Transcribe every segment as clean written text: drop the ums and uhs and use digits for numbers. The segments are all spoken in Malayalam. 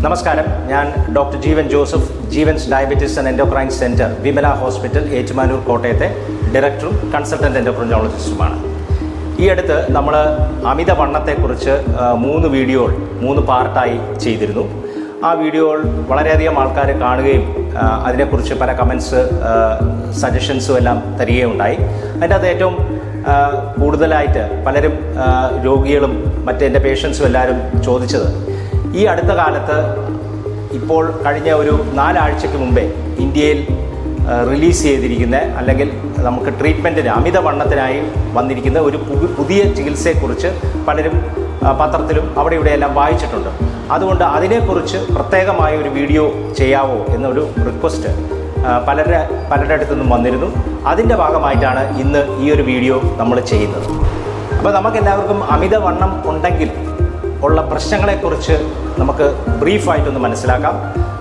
നമസ്കാരം, ഞാൻ doctor Jeevan Joseph, Jeevan's diabetes and endocrine centre, Vimala hospital, Ettumanoor, കോട്ടയത്തെ ഡയറക്ടറും കൺസൾട്ടൻ്റ് എൻഡോക്രിനോളജിസ്റ്റുമാണ്. ഈ അടുത്ത് നമ്മൾ അമിതവണ്ണത്തെക്കുറിച്ച് 3 വീഡിയോകൾ 3 പാർട്ടായി ചെയ്തിരുന്നു. ആ വീഡിയോകൾ വളരെയധികം ആൾക്കാർ കാണുകയും അതിനെക്കുറിച്ച് പല കമൻസ്, സജഷൻസും എല്ലാം തരികയുണ്ടായി. അതിൻ്റെ അത് ഏറ്റവും കൂടുതലായിട്ട് പലരും രോഗികളും മറ്റെൻ്റെ പേഷ്യൻസും എല്ലാവരും ചോദിച്ചത്, ഈ അടുത്ത കാലത്ത് ഇപ്പോൾ കഴിഞ്ഞ ഒരു 4 ആഴ്ചയ്ക്ക് മുമ്പേ ഇന്ത്യയിൽ റിലീസ് ചെയ്തിരിക്കുന്ന അല്ലെങ്കിൽ നമുക്ക് ട്രീറ്റ്മെൻറ്റിന് അമിതവണ്ണത്തിനായി വന്നിരിക്കുന്ന ഒരു പുതിയ ചികിത്സയെക്കുറിച്ച് പലരും പത്രത്തിലും അവിടെ ഇവിടെയെല്ലാം വായിച്ചിട്ടുണ്ട്. അതുകൊണ്ട് അതിനെക്കുറിച്ച് പ്രത്യേകമായ ഒരു വീഡിയോ ചെയ്യാവോ എന്നൊരു റിക്വസ്റ്റ് പലരുടെ അടുത്തു നിന്നും വന്നിരുന്നു. അതിൻ്റെ ഭാഗമായിട്ടാണ് ഇന്ന് ഈ ഒരു വീഡിയോ നമ്മൾ ചെയ്യുന്നത്. അപ്പോൾ നമുക്കെല്ലാവർക്കും അമിതവണ്ണം ഉണ്ടെങ്കിൽ ഉള്ള പ്രശ്നങ്ങളെക്കുറിച്ച് നമുക്ക് ബ്രീഫായിട്ടൊന്ന് മനസ്സിലാക്കാം.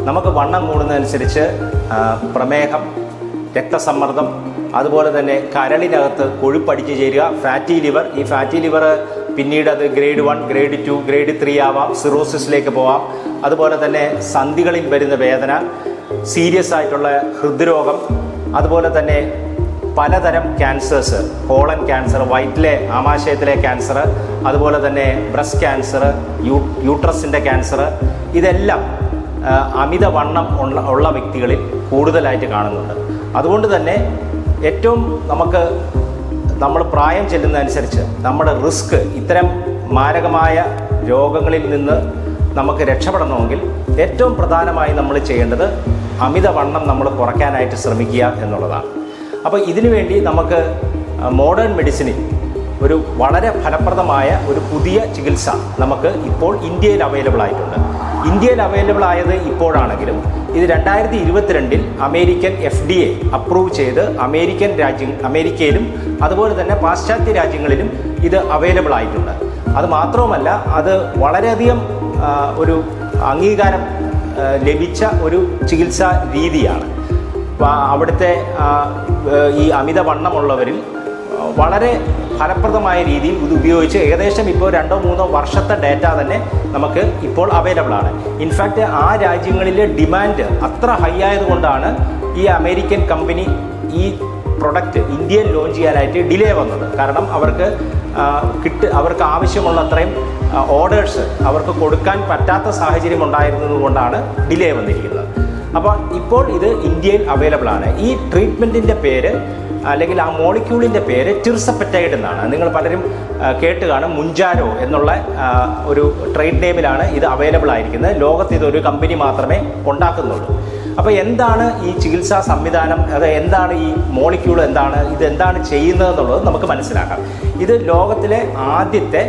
നമുക്ക് വണ്ണം കൂടുന്നതനുസരിച്ച് പ്രമേഹം, രക്തസമ്മർദ്ദം, അതുപോലെ തന്നെ കരളിനകത്ത് കൊഴുപ്പടിച്ചു ചേരുക, ഫാറ്റി ലിവർ. ഈ ഫാറ്റി ലിവർ പിന്നീട് അത് ഗ്രേഡ് 1, ഗ്രേഡ് 2, ഗ്രേഡ് 3 ആവാം, സിറോസിസിലേക്ക് പോവാം. അതുപോലെ തന്നെ സന്ധികളിൽ വരുന്ന വേദന, സീരിയസ് ആയിട്ടുള്ള ഹൃദ്രോഗം, അതുപോലെ തന്നെ പലതരം ക്യാൻസേഴ്സ്, കോളൻ ക്യാൻസർ, വയറ്റിലെ ആമാശയത്തിലെ ക്യാൻസർ, അതുപോലെ തന്നെ ബ്രസ്റ്റ് ക്യാൻസർ, യൂട്രസിൻ്റെ ക്യാൻസർ, ഇതെല്ലാം അമിതവണ്ണം ഉള്ള വ്യക്തികളിൽ കൂടുതലായിട്ട് കാണുന്നുണ്ട്. അതുകൊണ്ട് തന്നെ ഏറ്റവും നമ്മൾ പ്രായം ചെല്ലുന്നതനുസരിച്ച് നമ്മുടെ റിസ്ക്, ഇത്തരം മാരകമായ രോഗങ്ങളിൽ നിന്ന് നമുക്ക് രക്ഷപ്പെടണമെങ്കിൽ ഏറ്റവും പ്രധാനമായി നമ്മൾ ചെയ്യേണ്ടത് അമിതവണ്ണം നമ്മൾ കുറയ്ക്കാനായിട്ട് ശ്രമിക്കുക എന്നുള്ളതാണ്. അപ്പോൾ ഇതിനു വേണ്ടി നമുക്ക് മോഡേൺ മെഡിസിനിൽ ഒരു വളരെ ഫലപ്രദമായ ഒരു പുതിയ ചികിത്സ നമുക്ക് ഇപ്പോൾ ഇന്ത്യയിൽ അവൈലബിൾ ആയിട്ടുണ്ട്. ഇന്ത്യയിൽ അവൈലബിൾ ആയത് ഇപ്പോഴാണെങ്കിലും ഇത് 2022 അമേരിക്കൻ FDA അപ്രൂവ് ചെയ്ത് അമേരിക്കയിലും അതുപോലെ തന്നെ പാശ്ചാത്യ രാജ്യങ്ങളിലും ഇത് അവൈലബിൾ ആയിട്ടുണ്ട്. അത് മാത്രവുമല്ല, അത് വളരെയധികം ഒരു അംഗീകാരം ലഭിച്ച ഒരു ചികിത്സാ രീതിയാണ്. അവിടുത്തെ ഈ അമിതവണ്ണമുള്ളവരിൽ വളരെ ഫലപ്രദമായ രീതിയിൽ ഇത് ഉപയോഗിച്ച് ഏകദേശം ഇപ്പോൾ 2-3 വർഷത്തെ ഡാറ്റ തന്നെ നമുക്ക് ഇപ്പോൾ അവൈലബിൾ ആണ്. ഇൻഫാക്റ്റ് ആ രാജ്യങ്ങളിലെ ഡിമാൻഡ് അത്ര ഹൈ ആയതുകൊണ്ടാണ് ഈ അമേരിക്കൻ കമ്പനി ഈ പ്രൊഡക്റ്റ് ഇന്ത്യയിൽ ലോഞ്ച് ചെയ്യാനായിട്ട് ഡിലേ വന്നത്. കാരണം അവർക്ക് ആവശ്യമുള്ള അത്രയും ഓർഡേഴ്സ് അവർക്ക് കൊടുക്കാൻ പറ്റാത്ത സാഹചര്യം ഉണ്ടായിരുന്നത് കൊണ്ടാണ് ഡിലേ വന്നിരിക്കുന്നത്. അപ്പോൾ ഇപ്പോൾ ഇത് ഇന്ത്യയിൽ അവൈലബിൾ ആണ്. ഈ ട്രീറ്റ്മെൻറ്റിൻ്റെ പേര് അല്ലെങ്കിൽ ആ മോളിക്യൂളിൻ്റെ പേര് ടിർസപ്പെറ്റൈഡ് എന്നാണ്. നിങ്ങൾ പലരും കേട്ട് കാണും. മുഞ്ചാരോ എന്നുള്ള ഒരു ട്രേഡ് നെയിമിലാണ് ഇത് അവൈലബിൾ ആയിരിക്കുന്നത്. ലോകത്ത് ഇതൊരു കമ്പനി മാത്രമേ ഉണ്ടാക്കുന്നുള്ളൂ. അപ്പോൾ എന്താണ് ഈ ചികിത്സാ സംവിധാനം, അത് എന്താണ് ഈ മോളിക്യൂൾ, ഇതെന്താണ് ചെയ്യുന്നതെന്നുള്ളത് നമുക്ക് മനസ്സിലാക്കാം. ഇത് ലോകത്തിലെ ആദ്യത്തെ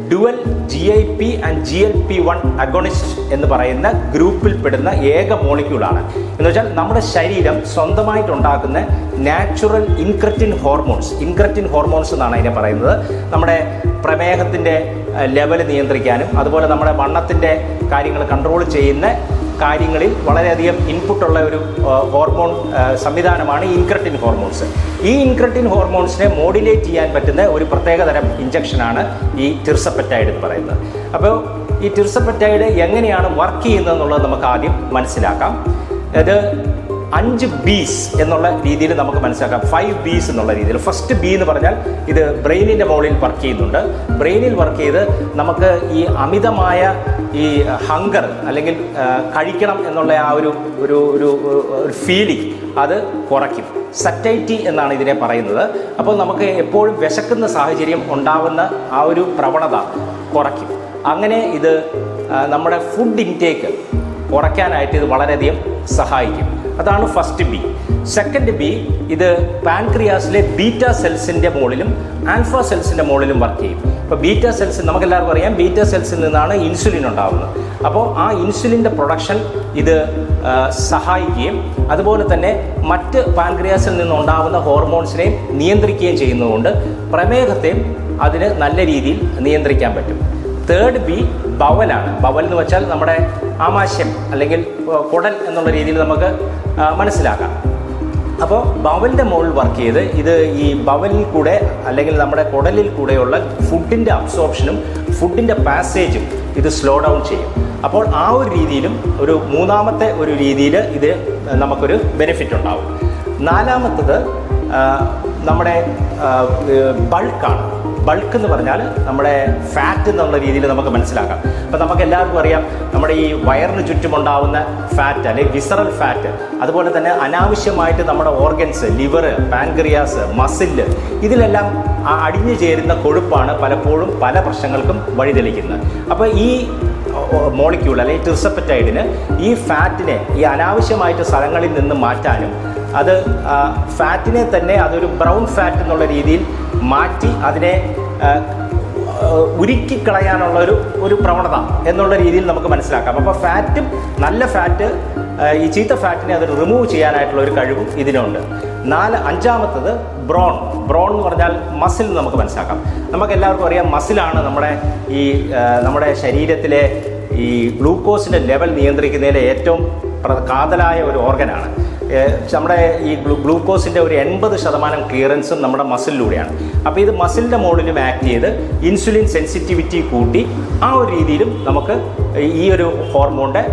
dual GIP and GLP-1 agonist എന്ന് പറയുന്ന ഗ്രൂപ്പിൽപ്പെടുന്ന ഏക മോളിക്യൂളാണ്. എന്ന് വെച്ചാൽ നമ്മുടെ ശരീരം സ്വന്തമായിട്ടുണ്ടാക്കുന്ന നാച്ചുറൽ ഇൻക്രെറ്റിൻ ഹോർമോൺസ് എന്നാണ് അതിനെ പറയുന്നത്. നമ്മുടെ പ്രമേഹത്തിൻ്റെ ലെവൽ നിയന്ത്രിക്കാനും അതുപോലെ നമ്മുടെ വണ്ണത്തിൻ്റെ കാര്യങ്ങൾ കൺട്രോൾ ചെയ്യുന്ന കാര്യങ്ങളിൽ വളരെയധികം ഇൻപുട്ടുള്ള ഒരു ഹോർമോൺ സംവിധാനമാണ് ഇൻക്രെറ്റിൻ ഹോർമോൺസ്. ഈ ഇൻക്രെറ്റിൻ ഹോർമോൺസിനെ മോഡുലേറ്റ് ചെയ്യാൻ പറ്റുന്ന ഒരു പ്രത്യേകതരം ഇഞ്ചക്ഷനാണ് ഈ ടിർസപ്പെറ്റൈഡ് എന്ന് പറയുന്നത്. അപ്പോൾ ഈ ടിർസപ്പെറ്റൈഡ് എങ്ങനെയാണ് വർക്ക് ചെയ്യുന്നത് എന്നുള്ളത് നമുക്ക് ആദ്യം മനസ്സിലാക്കാം. ഇത് 5 Bs എന്നുള്ള രീതിയിൽ നമുക്ക് മനസ്സിലാക്കാം. 5 Bs എന്നുള്ള രീതിയിൽ. ഫസ്റ്റ് B എന്ന് പറഞ്ഞാൽ ഇത് ബ്രെയിനിൻ്റെ മുകളിൽ വർക്ക് ചെയ്യുന്നുണ്ട്. ബ്രെയിനിൽ വർക്ക് ചെയ്ത് നമുക്ക് ഈ അമിതമായ ഈ ഹങ്കർ അല്ലെങ്കിൽ കഴിക്കണം എന്നുള്ള ആ ഒരു ഫീലിംഗ് അത് കുറയ്ക്കും. സറ്റൈറ്റി എന്നാണ് ഇതിനെ പറയുന്നത്. അപ്പോൾ നമുക്ക് എപ്പോഴും വിശക്കുന്ന സാഹചര്യം ഉണ്ടാവുന്ന ആ ഒരു പ്രവണത കുറയ്ക്കും. അങ്ങനെ ഇത് നമ്മുടെ ഫുഡ് ഇൻടേക്ക് കുറയ്ക്കാനായിട്ട് ഇത് വളരെയധികം സഹായിക്കും. അതാണ് ഫസ്റ്റ് B. സെക്കൻഡ് B, ഇത് പാൻക്രിയാസിലെ ബീറ്റാ സെൽസിൻ്റെ മുകളിലും ആൽഫ സെൽസിൻ്റെ മുകളിലും വർക്ക് ചെയ്യും. ഇപ്പോൾ ബീറ്റാ സെൽസ് നമുക്കെല്ലാവർക്കും അറിയാം, ബീറ്റാ സെൽസിൽ നിന്നാണ് ഇൻസുലിൻ ഉണ്ടാകുന്നത്. അപ്പോൾ ആ ഇൻസുലിൻ്റെ പ്രൊഡക്ഷൻ ഇത് സഹായിക്കുകയും അതുപോലെ തന്നെ മറ്റ് പാൻക്രിയാസിൽ നിന്നുണ്ടാകുന്ന ഹോർമോൺസിനെയും നിയന്ത്രിക്കുകയും ചെയ്യുന്നതുകൊണ്ട് പ്രമേഹത്തെയും അതിന് നല്ല രീതിയിൽ നിയന്ത്രിക്കാൻ പറ്റും. Third B ബവലാണ്. ബവൽ എന്ന് വെച്ചാൽ നമ്മുടെ ആമാശയം അല്ലെങ്കിൽ കുടൽ എന്നുള്ള രീതിയിൽ നമുക്ക് മനസ്സിലാക്കാം. അപ്പോൾ ബവലിൻ്റെ മുകളിൽ വർക്ക് ചെയ്ത് ഇത് ഈ ബവലിൽ കൂടെ അല്ലെങ്കിൽ നമ്മുടെ കുടലിൽ കൂടെയുള്ള ഫുഡിൻ്റെ അബ്സോർപ്ഷനും ഫുഡിൻ്റെ പാസേജും ഇത് സ്ലോ ഡൗൺ ചെയ്യും. അപ്പോൾ ആ ഒരു രീതിയിലും ഒരു മൂന്നാമത്തെ ഒരു രീതിയിൽ ഇത് നമുക്കൊരു ബെനിഫിറ്റ് ഉണ്ടാവും. നാലാമത്തത് നമ്മുടെ ബൾക്കാണ്. ബൾക്ക് എന്ന് പറഞ്ഞാൽ നമ്മുടെ ഫാറ്റ് എന്നുള്ള രീതിയിൽ നമുക്ക് മനസ്സിലാക്കാം. അപ്പോൾ നമുക്ക് എല്ലാവർക്കും അറിയാം നമ്മുടെ ഈ വയറിന് ചുറ്റുമുണ്ടാവുന്ന ഫാറ്റ് അല്ലെങ്കിൽ വിസറൽ ഫാറ്റ്, അതുപോലെ തന്നെ അനാവശ്യമായിട്ട് നമ്മുടെ ഓർഗൻസ്, ലിവർ, പാൻക്രിയാസ്, മസില്, ഇതിലെല്ലാം അടിഞ്ഞു ചേരുന്ന കൊഴുപ്പാണ് പലപ്പോഴും പല പ്രശ്നങ്ങൾക്കും വഴിതെളിക്കുന്നത്. അപ്പോൾ ഈ മോളിക്യൂൾ അല്ലെങ്കിൽ ടിർസെപ്റ്റൈഡിന് ഈ ഫാറ്റിനെ ഈ അനാവശ്യമായിട്ട് സ്ഥലങ്ങളിൽ നിന്ന് മാറ്റാനും അത് ഫാറ്റിനെ തന്നെ അതൊരു ബ്രൗൺ ഫാറ്റ് എന്നുള്ള രീതിയിൽ മാറ്റി അതിനെ ഉരുക്കിക്കളയാനുള്ള ഒരു പ്രവണത എന്നുള്ള രീതിയിൽ നമുക്ക് മനസ്സിലാക്കാം. അപ്പോൾ ഫാറ്റും നല്ല ഫാറ്റ് ഈ ചീത്ത ഫാറ്റിനെ അത് റിമൂവ് ചെയ്യാനായിട്ടുള്ള ഒരു കഴിവും ഇതിനുണ്ട്. അഞ്ചാമത്തത് ബ്രോൺ എന്ന് പറഞ്ഞാൽ മസിൽ നമുക്ക് മനസ്സിലാക്കാം. നമുക്ക് എല്ലാവർക്കും അറിയാം മസിലാണ് നമ്മുടെ ശരീരത്തിലെ ഈ ഗ്ലൂക്കോസിൻ്റെ ലെവൽ നിയന്ത്രിക്കുന്നതിലെ ഏറ്റവും കാതലായ ഒരു ഓർഗനാണ്. നമ്മുടെ ഈ ഗ്ലൂക്കോസിൻ്റെ ഒരു 80% ക്ലിയറൻസും നമ്മുടെ മസിലിലൂടെയാണ്. അപ്പോൾ ഇത് മസിലിൻ്റെ മുകളിലും ആക്ട് ചെയ്ത് ഇൻസുലിൻ സെൻസിറ്റിവിറ്റി കൂട്ടി ആ ഒരു രീതിയിലും നമുക്ക് ഈ ഒരു ഹോർമോണിൻ്റെ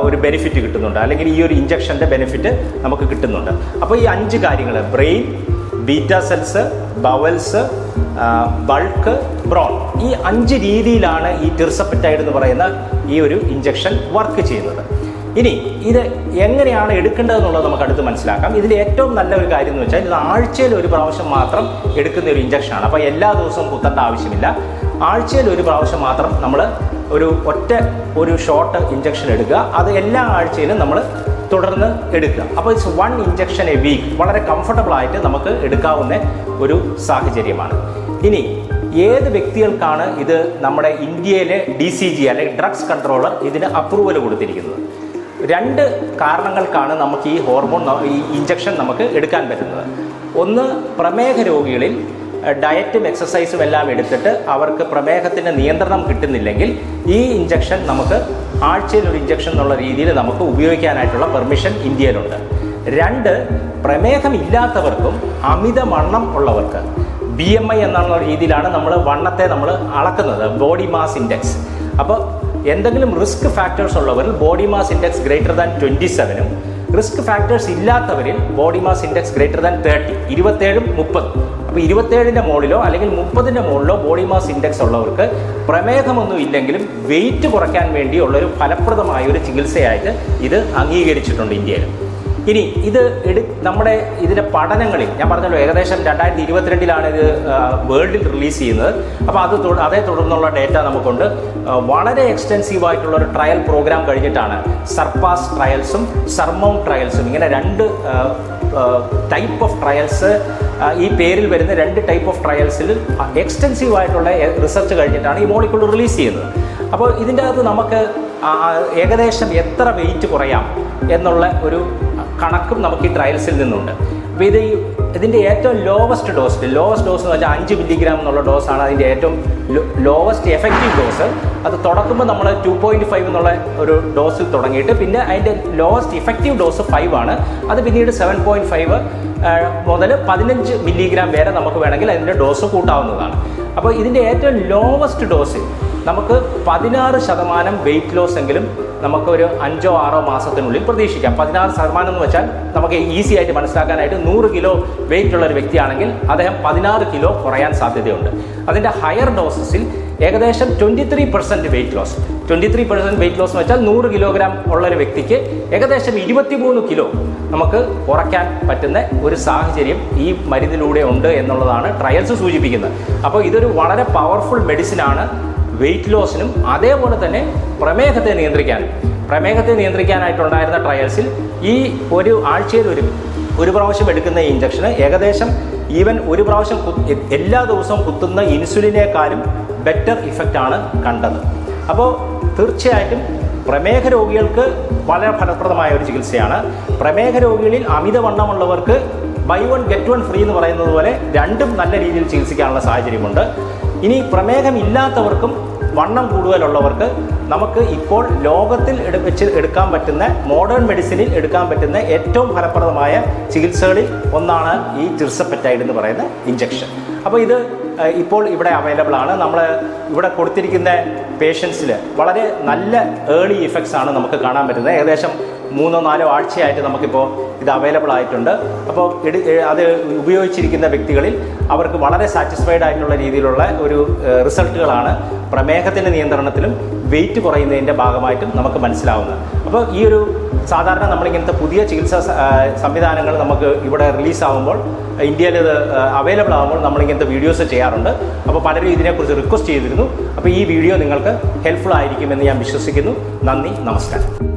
ഒരു ബെനിഫിറ്റ് കിട്ടുന്നുണ്ട്, അല്ലെങ്കിൽ ഈ ഒരു ഇഞ്ചക്ഷൻ്റെ ബെനിഫിറ്റ് നമുക്ക് കിട്ടുന്നുണ്ട്. അപ്പോൾ ഈ 5 കാര്യങ്ങൾ brain, beta cells, bowels, bulk, brawn, ഈ 5 രീതിയിലാണ് ഈ ടിർസെപ്റ്റൈഡ് എന്ന് പറയുന്ന ഈ ഒരു ഇഞ്ചക്ഷൻ വർക്ക് ചെയ്യുന്നത്. ഇനി ഇത് എങ്ങനെയാണ് എടുക്കേണ്ടതെന്നുള്ളത് നമുക്ക് അടുത്ത് മനസ്സിലാക്കാം. ഇതിൽ ഏറ്റവും നല്ല ഒരു കാര്യം എന്ന് വെച്ചാൽ ഇത് ആഴ്ചയിൽ ഒരു പ്രാവശ്യം മാത്രം എടുക്കുന്ന ഒരു ഇഞ്ചക്ഷനാണ്. അപ്പോൾ എല്ലാ ദിവസവും കുത്തേണ്ട ആവശ്യമില്ല. ആഴ്ചയിൽ ഒരു പ്രാവശ്യം മാത്രം നമ്മൾ ഒരു ഷോർട്ട് ഇഞ്ചക്ഷൻ എടുക്കുക. അത് എല്ലാ ആഴ്ചയിലും നമ്മൾ തുടർന്ന് എടുക്കുക. അപ്പോൾ ഇറ്റ്സ് 1 ഇഞ്ചക്ഷൻ എ വീക്ക്. വളരെ കംഫർട്ടബിളായിട്ട് നമുക്ക് എടുക്കാവുന്ന ഒരു സാഹചര്യമാണ്. ഇനി ഏത് വ്യക്തികൾക്കാണ് ഇത് നമ്മുടെ ഇന്ത്യയിലെ DCG അല്ലെങ്കിൽ ഡ്രഗ്സ് കൺട്രോളർ ഇതിന് അപ്രൂവൽ കൊടുത്തിരിക്കുന്നത്? 2 കാരണങ്ങൾക്കാണ് നമുക്ക് ഈ ഹോർമോൺ ഈ ഇഞ്ചക്ഷൻ നമുക്ക് എടുക്കാൻ പറ്റുന്നത്. ഒന്ന്, പ്രമേഹ രോഗികളിൽ ഡയറ്റും എക്സസൈസും എല്ലാം എടുത്തിട്ട് അവർക്ക് പ്രമേഹത്തിൻ്റെ നിയന്ത്രണം കിട്ടുന്നില്ലെങ്കിൽ ഈ ഇഞ്ചക്ഷൻ നമുക്ക് ആഴ്ചയിൽ ഒരു ഇഞ്ചക്ഷൻ എന്നുള്ള രീതിയിൽ നമുക്ക് ഉപയോഗിക്കാനായിട്ടുള്ള പെർമിഷൻ ഇന്ത്യയിലുണ്ട്. 2, പ്രമേഹം ഇല്ലാത്തവർക്കും അമിതവണ്ണം ഉള്ളവർക്ക് BMI എന്നുള്ള രീതിയിലാണ് നമ്മൾ വണ്ണത്തെ നമ്മൾ അളക്കുന്നത്, ബോഡി മാസ് ഇൻഡെക്സ്. അപ്പോൾ എന്തെങ്കിലും റിസ്ക് ഫാക്ടേഴ്സ് ഉള്ളവരിൽ body mass index greater than 27ഉം റിസ്ക് ഫാക്ടേഴ്സ് ഇല്ലാത്തവരിൽ body mass index greater than 30, 27ഉം 30. അപ്പോൾ 27ൻ്റെ മുകളിലോ അല്ലെങ്കിൽ 30ൻ്റെ മുകളിലോ ബോഡി മാസ് ഇൻഡെക്സ് ഉള്ളവർക്ക് പ്രമേഹമൊന്നും ഇല്ലെങ്കിലും വെയിറ്റ് കുറയ്ക്കാൻ വേണ്ടിയുള്ളൊരു ഫലപ്രദമായ ഒരു ചികിത്സയായിട്ട് ഇത് അംഗീകരിച്ചിട്ടുണ്ട് ഇന്ത്യയിൽ. ഇനി ഇത് നമ്മുടെ ഇതിൻ്റെ പഠനങ്ങളിൽ ഞാൻ പറഞ്ഞല്ലോ ഏകദേശം 2022 ഇത് വേൾഡിൽ റിലീസ് ചെയ്യുന്നത്. അപ്പോൾ അതേ തുടർന്നുള്ള ഡേറ്റ നമുക്കുണ്ട്. വളരെ എക്സ്റ്റെൻസീവ് ആയിട്ടുള്ള ഒരു ട്രയൽ പ്രോഗ്രാം കഴിഞ്ഞിട്ടാണ് സർപ്പാസ് ട്രയൽസും സർമൗണ്ട് ട്രയൽസും, ഇങ്ങനെ 2 ടൈപ്പ് ഓഫ് ട്രയൽസ്, ഈ പേരിൽ വരുന്ന 2 ടൈപ്പ് ഓഫ് ട്രയൽസിൽ എക്സ്റ്റെൻസീവ് ആയിട്ടുള്ള റിസർച്ച് കഴിഞ്ഞിട്ടാണ് ഈ മോളിക്യൂൾ റിലീസ് ചെയ്യുന്നത്. അപ്പോൾ ഇതിൻ്റെ അകത്ത് നമുക്ക് ഏകദേശം എത്ര വെയിറ്റ് കുറയാം എന്നുള്ള ഒരു കണക്കും നമുക്ക് ഈ ട്രയൽസിൽ നിന്നുണ്ട്. അപ്പോൾ ഇതിൻ്റെ ഏറ്റവും ലോവസ്റ്റ് ഡോസ് എന്ന് വെച്ചാൽ 5 മില്ലിഗ്രാം എന്നുള്ള ഡോസാണ് അതിൻ്റെ ഏറ്റവും ലോവസ്റ്റ് എഫക്റ്റീവ് ഡോസ്. അത് തുടക്കുമ്പോൾ നമ്മൾ 2.5 എന്നുള്ള ഒരു ഡോസിൽ തുടങ്ങിയിട്ട് പിന്നെ അതിൻ്റെ ലോവസ്റ്റ് ഇഫക്റ്റീവ് ഡോസ് 5 ആണ്. അത് പിന്നീട് 7.5 മുതൽ 15 മില്ലിഗ്രാം വരെ നമുക്ക് വേണമെങ്കിൽ അതിൻ്റെ ഡോസ് കൂട്ടാവുന്നതാണ്. അപ്പോൾ ഇതിൻ്റെ ഏറ്റവും ലോവസ്റ്റ് ഡോസിൽ നമുക്ക് 16% വെയിറ്റ് ലോസ് എങ്കിലും നമുക്കൊരു 5-6 മാസത്തിനുള്ളിൽ പ്രതീക്ഷിക്കാം. 16% എന്ന് വെച്ചാൽ നമുക്ക് ഈസി ആയിട്ട് മനസ്സിലാക്കാനായിട്ട് 100 കിലോ വെയിറ്റ് ഉള്ള ഒരു വ്യക്തിയാണെങ്കിൽ അദ്ദേഹം 16 കിലോ കുറയാൻ സാധ്യതയുണ്ട്. അതിൻ്റെ ഹയർ ഡോസസിൽ ഏകദേശം 23% വെയിറ്റ് ലോസ്. 23% വെയിറ്റ് ലോസ് എന്ന് വെച്ചാൽ 100 കിലോഗ്രാം ഉള്ള ഒരു വ്യക്തിക്ക് ഏകദേശം 23 കിലോ നമുക്ക് കുറയ്ക്കാൻ പറ്റുന്ന ഒരു സാഹചര്യം ഈ മരുന്നിലൂടെ ഉണ്ട് എന്നുള്ളതാണ് ട്രയൽസ് സൂചിപ്പിക്കുന്നത്. അപ്പോൾ ഇതൊരു വളരെ പവർഫുൾ മെഡിസിനാണ് വെയിറ്റ് ലോസിനും അതേപോലെ തന്നെ പ്രമേഹത്തെ നിയന്ത്രിക്കാനായിട്ടുണ്ടായിരുന്ന ട്രയൽസിൽ ഈ ഒരു ആഴ്ചയിൽ ഒരു പ്രാവശ്യം എടുക്കുന്ന ഈ ഇഞ്ചക്ഷന് ഏകദേശം ഈവൻ ഒരു പ്രാവശ്യം എല്ലാ ദിവസവും കുത്തുന്ന ഇൻസുലിനേക്കാളും ബെറ്റർ ഇഫക്റ്റാണ് കണ്ടത്. അപ്പോൾ തീർച്ചയായിട്ടും പ്രമേഹ രോഗികൾക്ക് വളരെ ഫലപ്രദമായ ഒരു ചികിത്സയാണ്. പ്രമേഹ രോഗികളിൽ അമിതവണ്ണമുള്ളവർക്ക് ബൈ 1 ഗെറ്റ് 1 ഫ്രീ എന്ന് പറയുന്നത് പോലെ 2ഉം നല്ല രീതിയിൽ ചികിത്സിക്കാനുള്ള സാഹചര്യമുണ്ട്. ഇനി പ്രമേഹം ഇല്ലാത്തവർക്കും വണ്ണം കൂടുതലുള്ളവർക്ക് നമുക്ക് ഇപ്പോൾ ലോകത്തിൽ വെച്ച് എടുക്കാൻ പറ്റുന്ന മോഡേൺ മെഡിസിനിൽ എടുക്കാൻ പറ്റുന്ന ഏറ്റവും ഫലപ്രദമായ ചികിത്സകളിൽ ഒന്നാണ് ഈ ടിർസപ്പെറ്റൈഡ് എന്ന് പറയുന്ന ഇഞ്ചക്ഷൻ. അപ്പോൾ ഇത് ഇപ്പോൾ ഇവിടെ അവൈലബിൾ ആണ്. നമ്മൾ ഇവിടെ കൊടുത്തിരിക്കുന്ന പേഷ്യൻസിൽ വളരെ നല്ല ഏർലി ഇഫക്ട്സ് ആണ് നമുക്ക് കാണാൻ പറ്റുന്നത്. ഏകദേശം 3-4 ആഴ്ചയായിട്ട് നമുക്കിപ്പോൾ ഇത് അവൈലബിൾ ആയിട്ടുണ്ട്. അപ്പോൾ അത് ഉപയോഗിച്ചിരിക്കുന്ന വ്യക്തികളിൽ അവർക്ക് വളരെ സാറ്റിസ്ഫൈഡ് ആയിട്ടുള്ള രീതിയിലുള്ള ഒരു റിസൾട്ടുകളാണ് പ്രമേഹത്തിൻ്റെ നിയന്ത്രണത്തിലും വെയിറ്റ് കുറയുന്നതിൻ്റെ ഭാഗമായിട്ടും നമുക്ക് മനസ്സിലാവുന്നത്. അപ്പോൾ ഈ ഒരു സാധാരണ നമ്മളിങ്ങനത്തെ പുതിയ ചികിത്സാ സംവിധാനങ്ങൾ നമുക്ക് ഇവിടെ റിലീസാകുമ്പോൾ, ഇന്ത്യയിൽ ഇത് അവൈലബിൾ ആകുമ്പോൾ നമ്മളിങ്ങനത്തെ വീഡിയോസ് ചെയ്യാറുണ്ട്. അപ്പോൾ പലരും ഇതിനെക്കുറിച്ച് റിക്വസ്റ്റ് ചെയ്തിരുന്നു. അപ്പോൾ ഈ വീഡിയോ നിങ്ങൾക്ക് ഹെൽപ്ഫുൾ ആയിരിക്കുമെന്ന് ഞാൻ വിശ്വസിക്കുന്നു. നന്ദി, നമസ്കാരം.